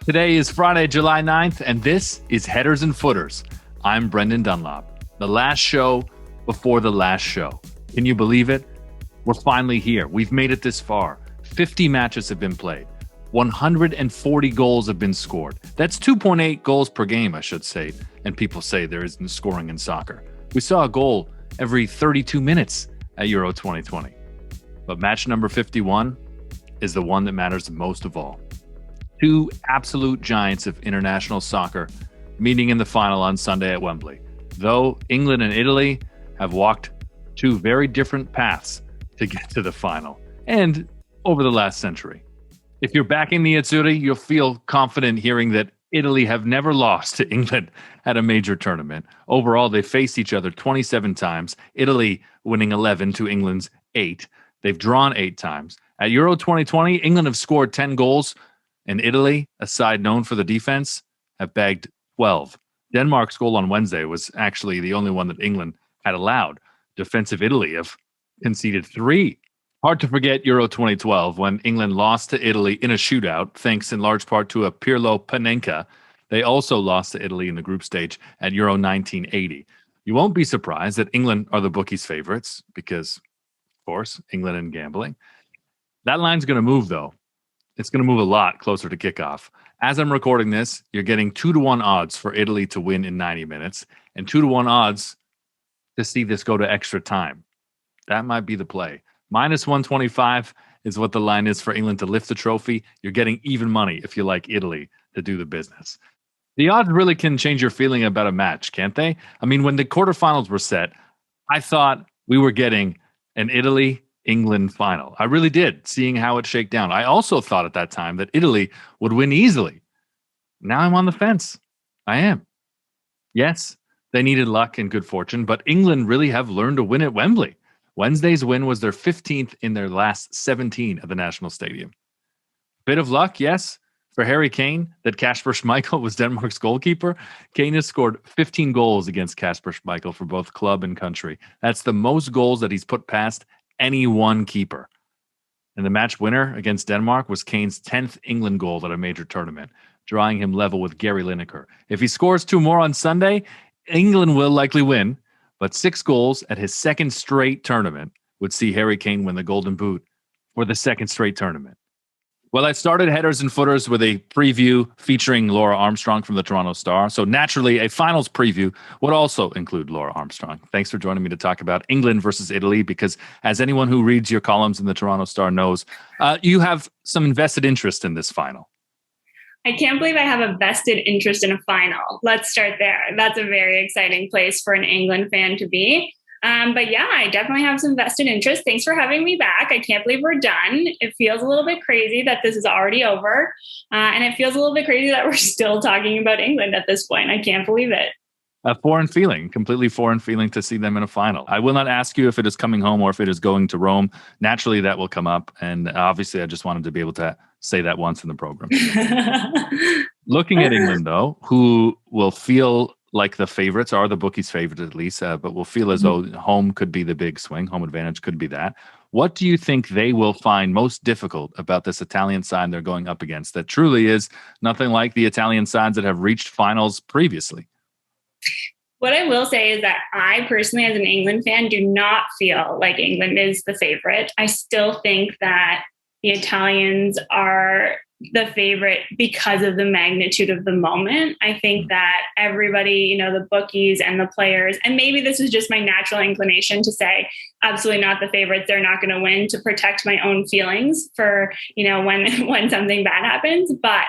Today is Friday, July 9th, and this is Headers and Footers. I'm Brendan Dunlop, the last show before the last show. Can you believe it? We're finally here. We've made it this far. 50 matches have been played. 140 goals have been scored. That's 2.8 goals per game, I should say. And people say there isn't scoring in soccer. We saw a goal every 32 minutes at Euro 2020. But match number 51 is the one that matters most of all. Two absolute giants of international soccer meeting in the final on Sunday at Wembley. Though England and Italy have walked two very different paths to get to the final and over the last century. If you're backing the Azzurri, you'll feel confident hearing that Italy have never lost to England at a major tournament. Overall, they faced each other 27 times, Italy winning 11 to England's 8. They've drawn 8 times. At Euro 2020, England have scored 10 goals, and Italy, a side known for the defense, have bagged 12. Denmark's goal on Wednesday was actually the only one that England had allowed. Defensive Italy have conceded 3. Hard to forget Euro 2012 when England lost to Italy in a shootout, thanks in large part to a Pirlo Panenka. They also lost to Italy in the group stage at Euro 1980. You won't be surprised that England are the bookies' favorites because, of course, England and gambling. That line's going to move, though. It's going to move a lot closer to kickoff. As I'm recording this, you're getting 2-1 odds for Italy to win in 90 minutes and 2-1 odds to see this go to extra time. That might be the play. Minus 125 is what the line is for England to lift the trophy. You're getting even money if you like Italy to do the business. The odds really can change your feeling about a match, can't they? I mean, when the quarterfinals were set, I thought we were getting an Italy-England final. I really did, seeing how it shaked down. I also thought at that time that Italy would win easily. Now I'm on the fence. I am. Yes, they needed luck and good fortune, but England really have learned to win at Wembley. Wednesday's win was their 15th in their last 17 at the National Stadium. Bit of luck, yes, for Harry Kane, that Kasper Schmeichel was Denmark's goalkeeper. Kane has scored 15 goals against Kasper Schmeichel for both club and country. That's the most goals that he's put past any one keeper. And the match winner against Denmark was Kane's 10th England goal at a major tournament, drawing him level with Gary Lineker. If he scores 2 more on Sunday, England will likely win. But 6 goals at his second straight tournament would see Harry Kane win the Golden Boot for the second straight tournament. Well, I started Headers and Footers with a preview featuring Laura Armstrong from the Toronto Star. So naturally, a finals preview would also include Laura Armstrong. Thanks for joining me to talk about England versus Italy, because as anyone who reads your columns in the Toronto Star knows, you have some invested interest in this final. I can't believe I have a vested interest in a final. Let's start there. That's a very exciting place for an England fan to be. But yeah, I definitely have some vested interest. Thanks for having me back. I can't believe we're done. It feels a little bit crazy that this is already over. And it feels a little bit crazy that we're still talking about England at this point. I can't believe it. A foreign feeling, completely foreign feeling to see them in a final. I will not ask you if it is coming home or if it is going to Rome. Naturally, that will come up. And obviously, I just wanted to be able to say that once in the program. Looking at England, though, who will feel like the favorites, are the bookies' favorites at least, but will feel as though home could be the big swing. Home advantage could be that. What do you think they will find most difficult about this Italian side they're going up against that truly is nothing like the Italian sides that have reached finals previously? What I will say is that I personally, as an England fan, do not feel like England is the favorite. I still think that the Italians are the favorite because of the magnitude of the moment. I think that everybody, the bookies and the players, and maybe this is just my natural inclination to say, absolutely not the favorites. They're not going to win, to protect my own feelings for, when something bad happens. But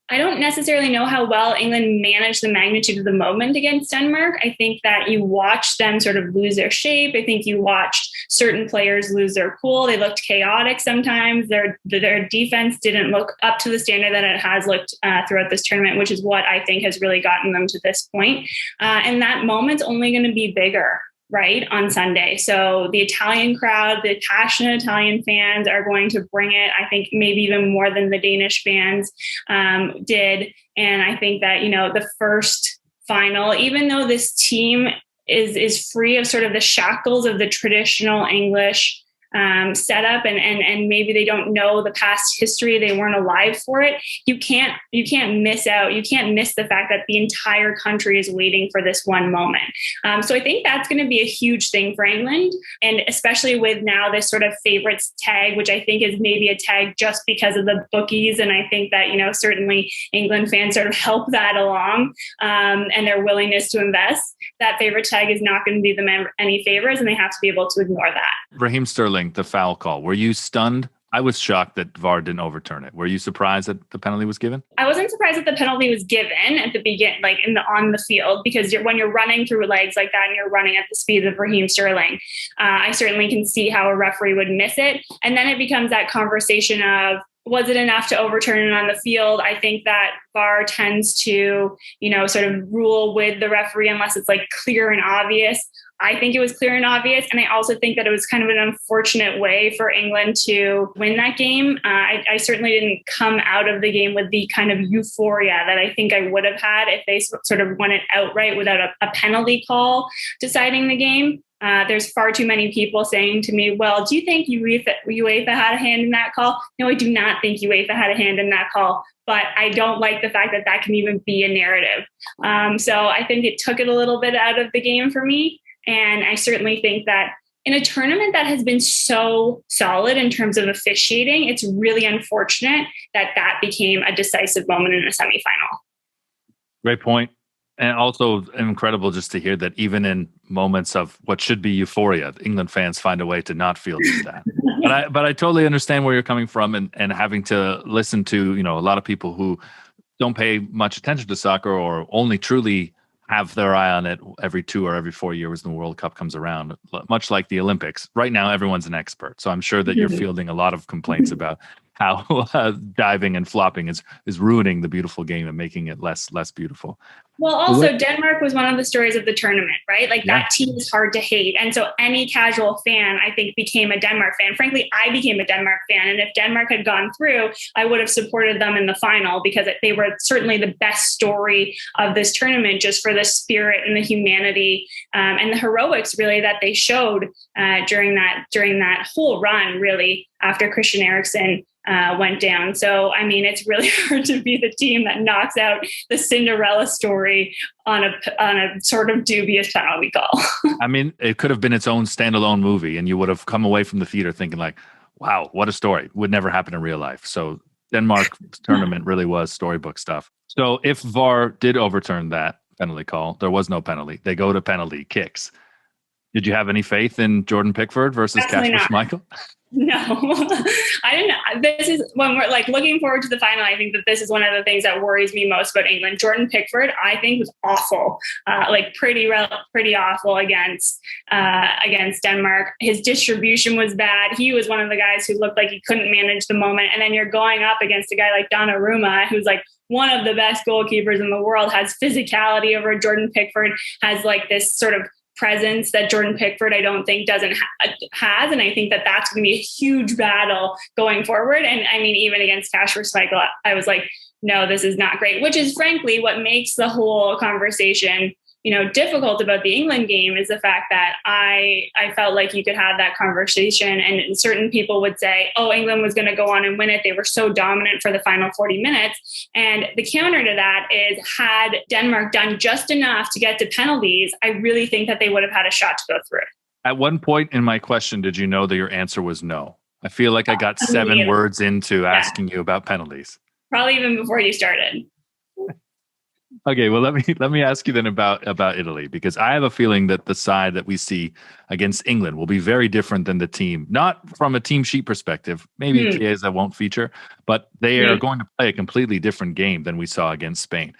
I don't necessarily know how well England managed the magnitude of the moment against Denmark. I think that you watched them sort of lose their shape. I think you watched certain players lose their cool. They looked chaotic sometimes. Their defense didn't look up to the standard that it has looked throughout this tournament, which is what I think has really gotten them to this point. And that moment's only going to be bigger, right, on Sunday. So the Italian crowd, the passionate Italian fans are going to bring it, I think maybe even more than the Danish fans did. And I think that, the first final, even though this team is free of sort of the shackles of the traditional English setup, and maybe they don't know the past history, they weren't alive for it, you can't miss out. You can't miss the fact that the entire country is waiting for this one moment. So I think that's going to be a huge thing for England, and especially with now this sort of favorites tag, which I think is maybe a tag just because of the bookies. And I think that, certainly England fans sort of help that along, and their willingness to invest. That favorite tag is not going to do them any favors, and they have to be able to ignore that. Raheem Sterling, the foul call. Were you stunned? I was shocked that VAR didn't overturn it. Were you surprised that the penalty was given? I wasn't surprised that the penalty was given at the beginning, like on the field, because when you're running through legs like that and you're running at the speed of Raheem Sterling, I certainly can see how a referee would miss it. And then it becomes that conversation of, was it enough to overturn it on the field? I think that VAR tends to, sort of rule with the referee unless it's like clear and obvious. I think it was clear and obvious. And I also think that it was kind of an unfortunate way for England to win that game. I certainly didn't come out of the game with the kind of euphoria that I think I would have had if they sort of won it outright without a penalty call deciding the game. There's far too many people saying to me, well, do you think UEFA had a hand in that call? No, I do not think UEFA had a hand in that call, but I don't like the fact that can even be a narrative. So I think it took it a little bit out of the game for me. And I certainly think that in a tournament that has been so solid in terms of officiating, it's really unfortunate that became a decisive moment in a semifinal. Great point. And also incredible just to hear that even in moments of what should be euphoria, England fans find a way to not feel that. But I totally understand where you're coming from, and having to listen to, a lot of people who don't pay much attention to soccer or only truly have their eye on it every 2 or every 4 years when the World Cup comes around, much like the Olympics. Right now, everyone's an expert. So I'm sure that you're fielding a lot of complaints about how diving and flopping is ruining the beautiful game and making it less beautiful. Well, also Denmark was one of the stories of the tournament, right? Like that team is hard to hate. And so any casual fan, I think, became a Denmark fan. Frankly, I became a Denmark fan. And if Denmark had gone through, I would have supported them in the final because they were certainly the best story of this tournament, just for the spirit and the humanity and the heroics really that they showed during that whole run, really, after Christian Eriksen went down. So, I mean, it's really hard to be the team that knocks out the Cinderella story on a sort of dubious penalty call. I mean, it could have been its own standalone movie, and you would have come away from the theater thinking like, wow, what a story. Would never happen in real life. So Denmark tournament really was storybook stuff. So if VAR did overturn that penalty call, there was no penalty. They go to penalty kicks. Did you have any faith in Jordan Pickford versus Kasper Schmeichel? No, I didn't. This is when we're like looking forward to the final. I think that this is one of the things that worries me most about England. Jordan Pickford, I think, was awful, pretty awful against Denmark. His distribution was bad. He was one of the guys who looked like he couldn't manage the moment. And then you're going up against a guy like Donnarumma, who's like one of the best goalkeepers in the world, has physicality over Jordan Pickford, has like this sort of presence that Jordan Pickford, I don't think, doesn't has. And I think that that's going to be a huge battle going forward. And I mean, even against Kasper Schmeichel, I was like, no, this is not great, which is frankly what makes the whole conversation, difficult about the England game, is the fact that I felt like you could have that conversation and certain people would say, oh, England was going to go on and win it. They were so dominant for the final 40 minutes. And the counter to that is, had Denmark done just enough to get to penalties, I really think that they would have had a shot to go through. At one point in my question, did you know that your answer was no? I feel like I got 7 words into asking you about penalties. Probably even before you started. Okay, well, let me ask you then about Italy, because I have a feeling that the side that we see against England will be very different than the team, not from a team sheet perspective. Maybe Chiesa won't feature, but they are going to play a completely different game than we saw against Spain.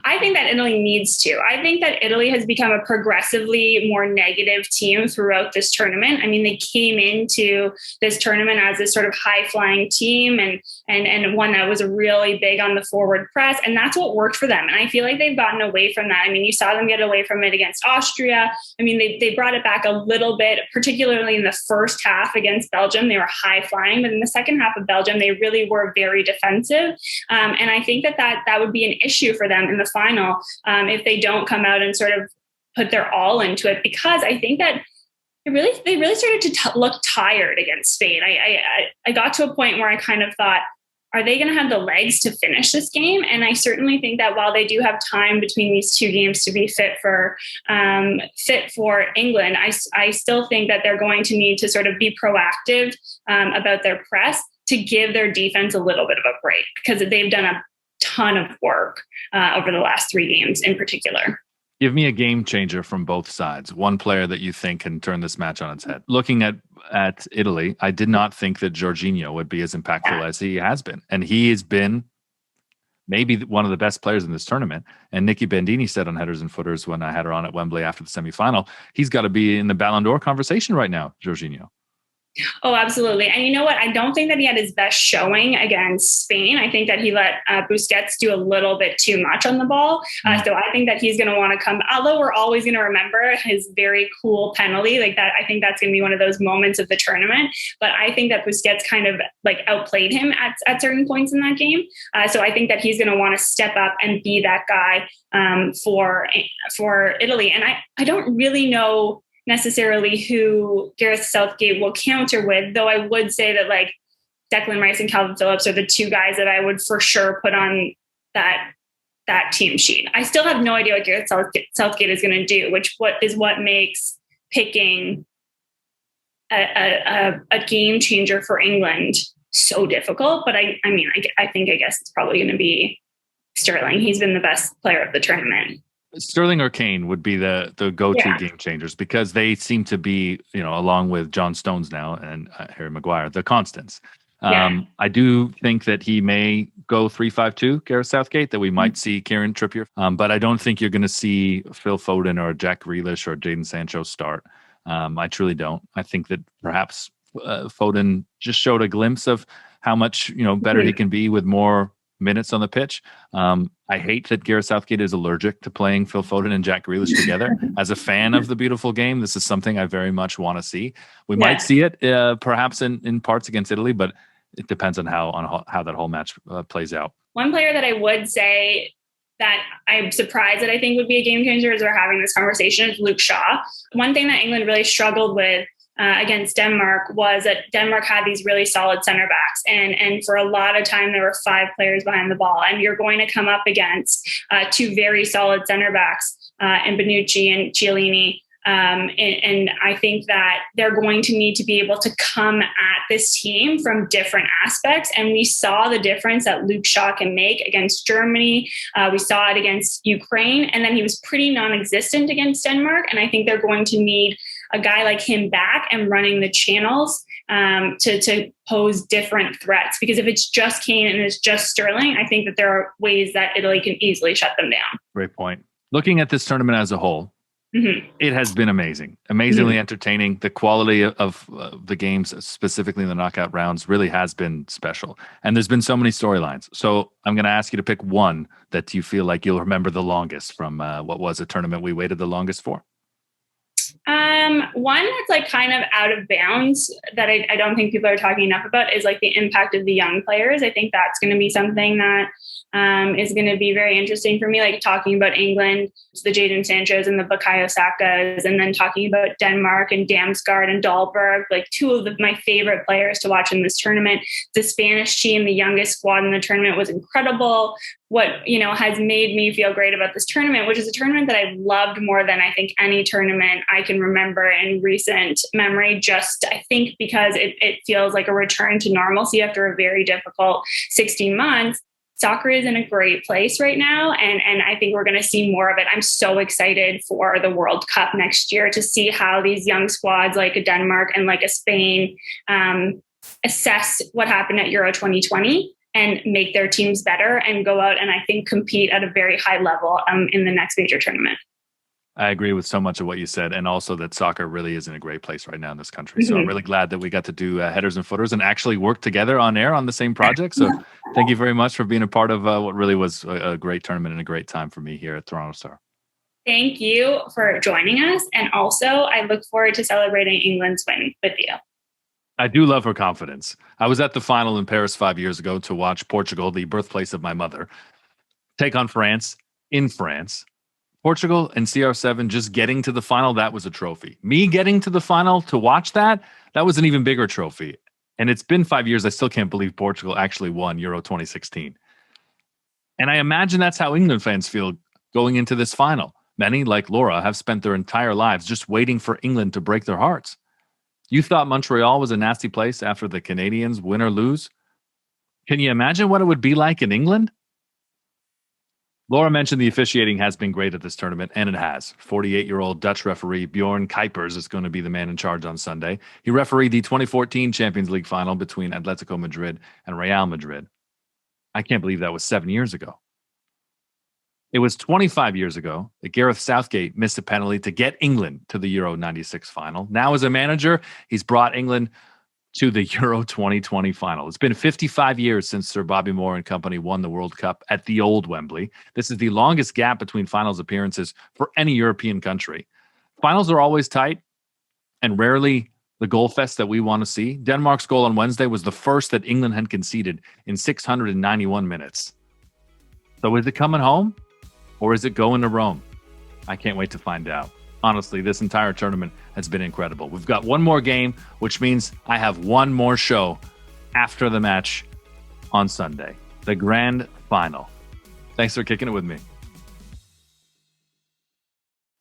I think that Italy needs to. I think that Italy has become a progressively more negative team throughout this tournament. I mean, they came into this tournament as this sort of high-flying team and one that was really big on the forward press, and that's what worked for them. And I feel like they've gotten away from that. I mean, you saw them get away from it against Austria. I mean, they brought it back a little bit, particularly in the first half against Belgium. They were high-flying, but in the second half of Belgium, they really were very defensive. And I think that would be an issue for them in the final if they don't come out and sort of put their all into it, because I think that they really started to look tired against Spain. I got to a point where I kind of thought, are they going to have the legs to finish this game? And I certainly think that while they do have time between these two games to be fit for England, I still think that they're going to need to sort of be proactive about their press to give their defense a little bit of a break, because they've done a ton of work over the last 3 games in particular. Give me a game changer from both sides. One player that you think can turn this match on its head. Looking at Italy, I did not think that Jorginho would be as impactful as he has been. And he has been maybe one of the best players in this tournament. And Nikki Bandini said on Headers and Footers when I had her on at Wembley after the semifinal, he's got to be in the Ballon d'Or conversation right now, Jorginho. Oh, absolutely. And you know what? I don't think that he had his best showing against Spain. I think that he let Busquets do a little bit too much on the ball. So I think that he's going to want to come, although we're always going to remember his very cool penalty like that. I think that's going to be one of those moments of the tournament. But I think that Busquets kind of like outplayed him at certain points in that game. So I think that he's going to want to step up and be that guy for Italy. And I don't really know necessarily who Gareth Southgate will counter with, though I would say that like Declan Rice and Calvin Phillips are the 2 guys that I would for sure put on that team sheet. I still have no idea what Gareth Southgate is going to do, what makes picking a game changer for England so difficult. But I guess it's probably going to be Sterling. He's been the best player of the tournament. Sterling or Kane would be the go-to game changers, because they seem to be, along with John Stones now and Harry Maguire, the constants. I do think that he may go 3-5-2, Gareth Southgate, that we might see Kieran Trippier. But I don't think you're going to see Phil Foden or Jack Grealish or Jadon Sancho start. I truly don't. I think that perhaps Foden just showed a glimpse of how much better he can be with more minutes on the pitch. I hate that Gareth Southgate is allergic to playing Phil Foden and Jack Grealish together. As a fan of the beautiful game, this is something I very much want to see. We might see it perhaps in parts against Italy, but it depends on how that whole match plays out. One player that I would say that I'm surprised that I think would be a game changer as we're having this conversation is Luke Shaw. One thing that England really struggled with against Denmark was that Denmark had these really solid center backs. And for a lot of time, there were 5 players behind the ball. And you're going to come up against 2 very solid center backs in Bonucci and Chiellini. And I think that they're going to need to be able to come at this team from different aspects. And we saw the difference that Luke Shaw can make against Germany. We saw it against Ukraine. And then he was pretty non-existent against Denmark. And I think they're going to need a guy like him back and running the channels to pose different threats. Because if it's just Kane and it's just Sterling, I think that there are ways that Italy can easily shut them down. Great point. Looking at this tournament as a whole, it has been amazingly entertaining. The quality of the games, specifically in the knockout rounds, really has been special. And there's been so many storylines. So I'm going to ask you to pick one that you feel like you'll remember the longest from what was a tournament we waited the longest for. One that's like kind of out of bounds that I don't think people are talking enough about is like the impact of the young players. I think that's going to be something that is going to be very interesting for me, like talking about England, the Jadon Sanchos and the Bukayo Sakas, and then talking about Denmark and Damsgaard and Dahlberg, like 2 of my favorite players to watch in this tournament. The Spanish team, the youngest squad in the tournament, was incredible. What, has made me feel great about this tournament, which is a tournament that I've loved more than I think any tournament I can remember in recent memory, just I think because it feels like a return to normalcy after a very difficult 16 months. Soccer is in a great place right now, and I think we're going to see more of it. I'm so excited for the World Cup next year to see how these young squads like a Denmark and like a Spain assess what happened at Euro 2020 and make their teams better and go out and I think compete at a very high level in the next major tournament. I agree with so much of what you said, and also that soccer really is in a great place right now in this country. So I'm really glad that we got to do Headers and Footers and actually work together on air on the same project. So thank you very much for being a part of what really was a great tournament and a great time for me here at Toronto Star. Thank you for joining us. And also, I look forward to celebrating England's win with you. I do love her confidence. I was at the final in Paris 5 years ago to watch Portugal, the birthplace of my mother, take on France in France. Portugal and CR7 just getting to the final, that was a trophy. Me getting to the final to watch that was an even bigger trophy. And it's been 5 years. I still can't believe Portugal actually won Euro 2016. And I imagine that's how England fans feel going into this final. Many, like Laura, have spent their entire lives just waiting for England to break their hearts. You thought Montreal was a nasty place after the Canadians win or lose? Can you imagine what it would be like in England? Laura mentioned the officiating has been great at this tournament, and it has. 48-year-old Dutch referee Bjorn Kuipers is going to be the man in charge on Sunday. He refereed the 2014 Champions League final between Atletico Madrid and Real Madrid. I can't believe that was 7 years ago. It was 25 years ago that Gareth Southgate missed a penalty to get England to the Euro 96 final. Now, as a manager, he's brought England to the Euro 2020 final. It's been 55 years since Sir Bobby Moore and company won the World Cup at the old Wembley. This is the longest gap between finals appearances for any European country. Finals are always tight and rarely the goal fest that we want to see. Denmark's goal on Wednesday was the first that England had conceded in 691 minutes. So is it coming home or is it going to Rome? I can't wait to find out. Honestly, this entire tournament has been incredible. We've got one more game, which means I have one more show after the match on Sunday, the grand final. Thanks for kicking it with me.